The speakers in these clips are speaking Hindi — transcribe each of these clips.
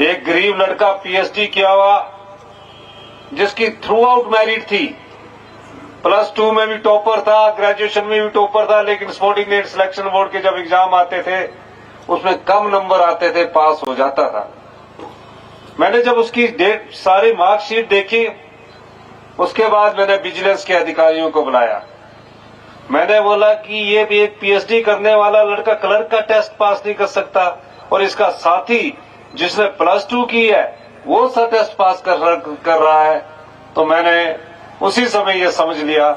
एक गरीब लड़का पीएचडी किया हुआ, जिसकी थ्रू आउट मेरिट थी, +2 में भी टॉपर था, ग्रेजुएशन में भी टॉपर था, लेकिन सबॉर्डिनेट सिलेक्शन बोर्ड के जब एग्जाम आते थे उसमें कम नंबर आते थे, पास हो जाता था। मैंने जब उसकी सारी मार्कशीट देखी, उसके बाद मैंने विजिलेंस के अधिकारियों को बुलाया। मैंने बोला कि ये भी एक पीएचडी करने वाला लड़का क्लर्क का टेस्ट पास नहीं कर सकता, और इसका साथी जिसने +2 की है वो सा टेस्ट पास कर रहा है। तो मैंने उसी समय ये समझ लिया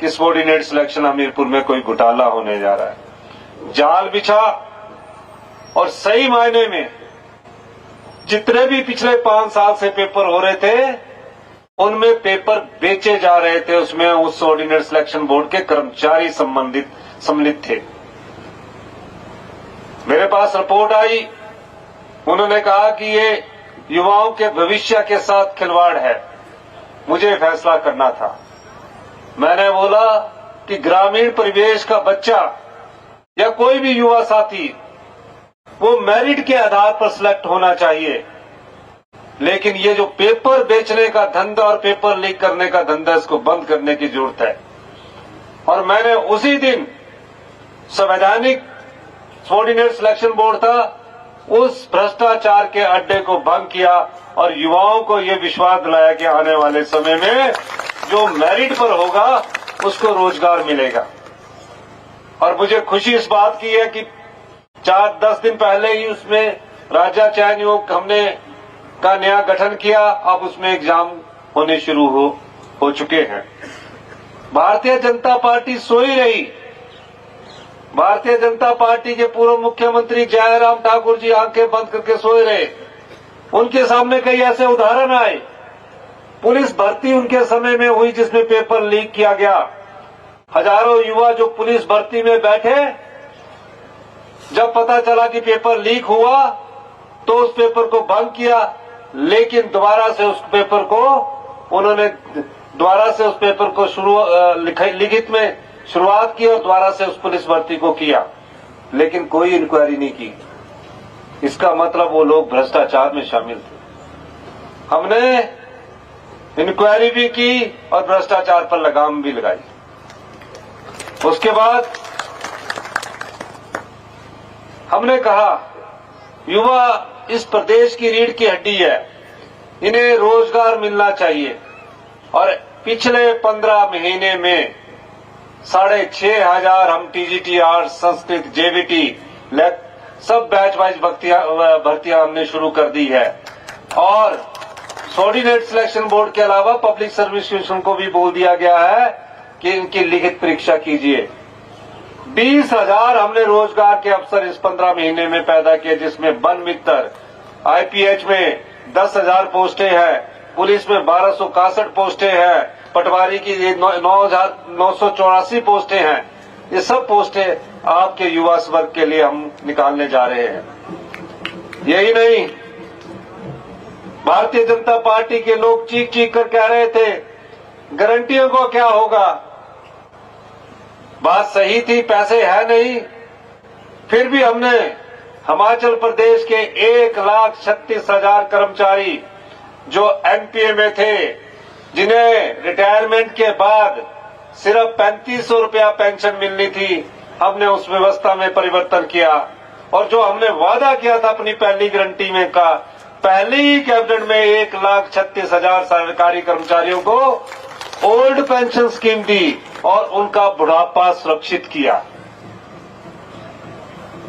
कि सबॉर्डिनेट सिलेक्शन हमीरपुर में कोई घोटाला होने जा रहा है। जाल बिछा, और सही मायने में जितने भी पिछले 5 साल से पेपर हो रहे थे उनमें पेपर बेचे जा रहे थे, उसमें उस सबॉर्डिनेट सिलेक्शन बोर्ड के कर्मचारी सम्मिलित थे। मेरे पास रिपोर्ट आई, उन्होंने कहा कि ये युवाओं के भविष्य के साथ खिलवाड़ है, मुझे फैसला करना था। मैंने बोला कि ग्रामीण परिवेश का बच्चा या कोई भी युवा साथी वो मेरिट के आधार पर सिलेक्ट होना चाहिए, लेकिन ये जो पेपर बेचने का धंधा और पेपर लीक करने का धंधा, इसको बंद करने की जरूरत है। और मैंने उसी दिन संवैधानिक सबॉर्डिनेट सिलेक्शन बोर्ड था, उस भ्रष्टाचार के अड्डे को भंग किया और युवाओं को ये विश्वास दिलाया कि आने वाले समय में जो मेरिट पर होगा उसको रोजगार मिलेगा। और मुझे खुशी इस बात की है कि 4-10 दिन पहले ही उसमें राज्य चयन आयोग हमने का नया गठन किया, अब उसमें एग्जाम होने शुरू हो चुके हैं। भारतीय जनता पार्टी सोई रही। भारतीय जनता पार्टी के पूर्व मुख्यमंत्री जयराम ठाकुर जी आंखें बंद करके सोए रहे। उनके सामने कई ऐसे उदाहरण आए। पुलिस भर्ती उनके समय में हुई जिसमें पेपर लीक किया गया। हजारों युवा जो पुलिस भर्ती में बैठे, जब पता चला कि पेपर लीक हुआ तो उस पेपर को भंग किया, लेकिन दोबारा से उस पेपर को लिखित में शुरुआत की और दोबारा से उस पुलिस भर्ती को किया, लेकिन कोई इंक्वायरी नहीं की। इसका मतलब वो लोग भ्रष्टाचार में शामिल थे। हमने इंक्वायरी भी की और भ्रष्टाचार पर लगाम भी लगाई। उसके बाद हमने कहा युवा इस प्रदेश की रीढ़ की हड्डी है, इन्हें रोजगार मिलना चाहिए। और पिछले 15 महीने में 6,500 हम टीजीटीआर, संस्कृत, जेबीटी सब बैच वाइज भर्तियां हमने शुरू कर दी है। और सबॉर्डिनेट सिलेक्शन बोर्ड के अलावा पब्लिक सर्विस कमीशन को भी बोल दिया गया है कि इनकी लिखित परीक्षा कीजिए। 20,000 हमने रोजगार के अवसर इस 15 महीने में पैदा किए, जिसमें वन मित्र, आईपीएच में 10,000 पोस्टें हैं, पुलिस में 1261 पोस्टें हैं, पटवारी की 9,984 पोस्टें हैं। ये सब पोस्टें आपके युवा वर्ग के लिए हम निकालने जा रहे हैं। यही नहीं, भारतीय जनता पार्टी के लोग चीख चीख कर कह रहे थे गारंटियों को क्या होगा। बात सही थी, पैसे है नहीं, फिर भी हमने हिमाचल प्रदेश के 1,36,000 कर्मचारी जो एमपीए में थे, जिन्हें रिटायरमेंट के बाद सिर्फ 3500 रुपया पेंशन मिलनी थी, हमने उस व्यवस्था में परिवर्तन किया। और जो हमने वादा किया था अपनी पहली गारंटी में का, पहली ही कैबिनेट में 1,36,000 सरकारी कर्मचारियों को ओल्ड पेंशन स्कीम दी और उनका बुढ़ापा सुरक्षित किया।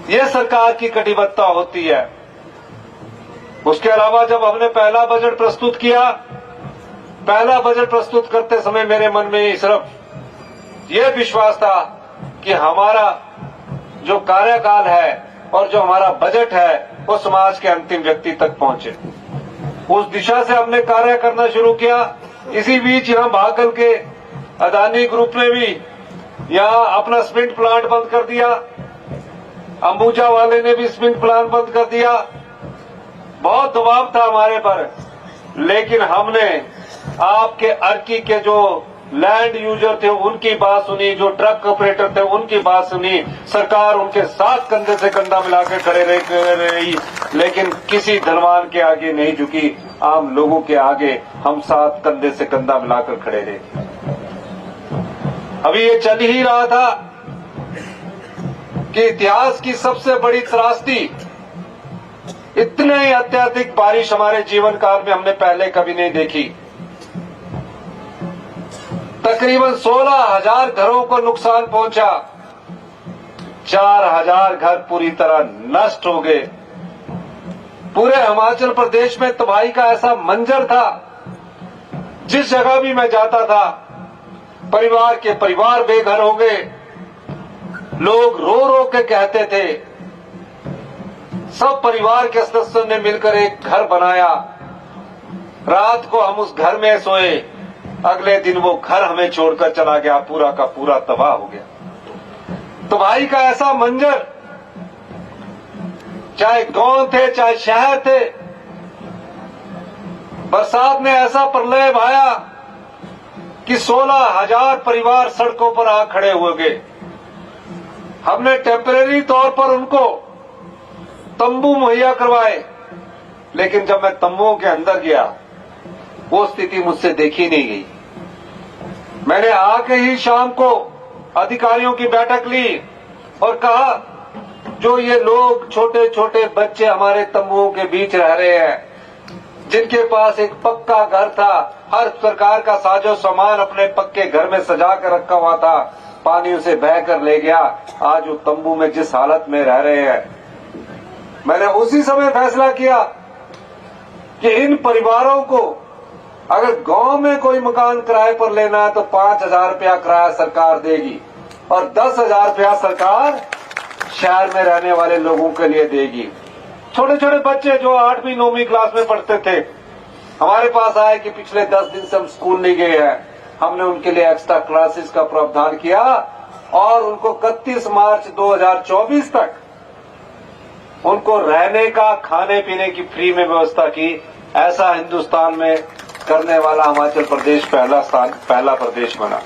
ये सरकार की कटिबद्धता होती है। उसके अलावा जब हमने पहला बजट प्रस्तुत किया, पहला बजट प्रस्तुत करते समय मेरे मन में सिर्फ यह विश्वास था कि हमारा जो कार्यकाल है और जो हमारा बजट है वो समाज के अंतिम व्यक्ति तक पहुंचे। उस दिशा से हमने कार्य करना शुरू किया। इसी बीच यहां भागल के अदानी ग्रुप ने भी यहां अपना सीमेंट प्लांट बंद कर दिया, अंबुजा वाले ने भी सीमेंट प्लांट बंद कर दिया। बहुत दबाव था हमारे पर, लेकिन हमने आपके अर्की के जो लैंड यूजर थे उनकी बात सुनी, जो ट्रक ऑपरेटर थे उनकी बात सुनी। सरकार उनके साथ कंधे से कंधा मिलाकर खड़े रही, लेकिन किसी धनवान के आगे नहीं झुकी। आम लोगों के आगे हम साथ कंधे से कंधा मिलाकर खड़े रहे। अभी ये चल ही रहा था कि इतिहास की सबसे बड़ी त्रासदी, इतने अत्यधिक बारिश हमारे जीवन काल में हमने पहले कभी नहीं देखी। तकरीबन 16,000 घरों को नुकसान पहुंचा, 4,000 घर पूरी तरह नष्ट हो गए। पूरे हिमाचल प्रदेश में तबाही का ऐसा मंजर था, जिस जगह भी मैं जाता था परिवार के परिवार बेघर हो गए। लोग रो रो के कहते थे, सब परिवार के सदस्यों ने मिलकर एक घर बनाया, रात को हम उस घर में सोए, अगले दिन वो घर हमें छोड़कर चला गया, पूरा का पूरा तबाह हो गया। तबाही का ऐसा मंजर, चाहे गांव थे चाहे शहर थे, बरसात ने ऐसा प्रलय भाया कि 16,000 परिवार सड़कों पर आ खड़े हुए गए। हमने टेम्परेरी तौर पर उनको तंबू मुहैया करवाए, लेकिन जब मैं तंबुओं के अंदर गया वो स्थिति मुझसे देखी नहीं गई। मैंने आके ही शाम को अधिकारियों की बैठक ली और कहा, जो ये लोग छोटे छोटे बच्चे हमारे तंबुओं के बीच रह रहे हैं, जिनके पास एक पक्का घर था, हर प्रकार का साजो सामान अपने पक्के घर में सजा कर रखा हुआ था, पानी उसे बह कर ले गया, आज वो तंबू में जिस हालत में रह रहे हैं। मैंने उसी समय फैसला किया कि इन परिवारों को अगर गांव में कोई मकान किराए पर लेना है तो 5,000 रुपया किराया सरकार देगी और 10,000 रुपया सरकार शहर में रहने वाले लोगों के लिए देगी। छोटे छोटे बच्चे जो 8वीं 9वीं क्लास में पढ़ते थे हमारे पास आए कि पिछले 10 दिन से हम स्कूल नहीं गए हैं। हमने उनके लिए एक्स्ट्रा क्लासेस का प्रावधान किया और उनको 31 मार्च 2024 तक उनको रहने का, खाने पीने की फ्री में व्यवस्था की। ऐसा हिंदुस्तान में करने वाला हिमाचल प्रदेश पहला प्रदेश बना।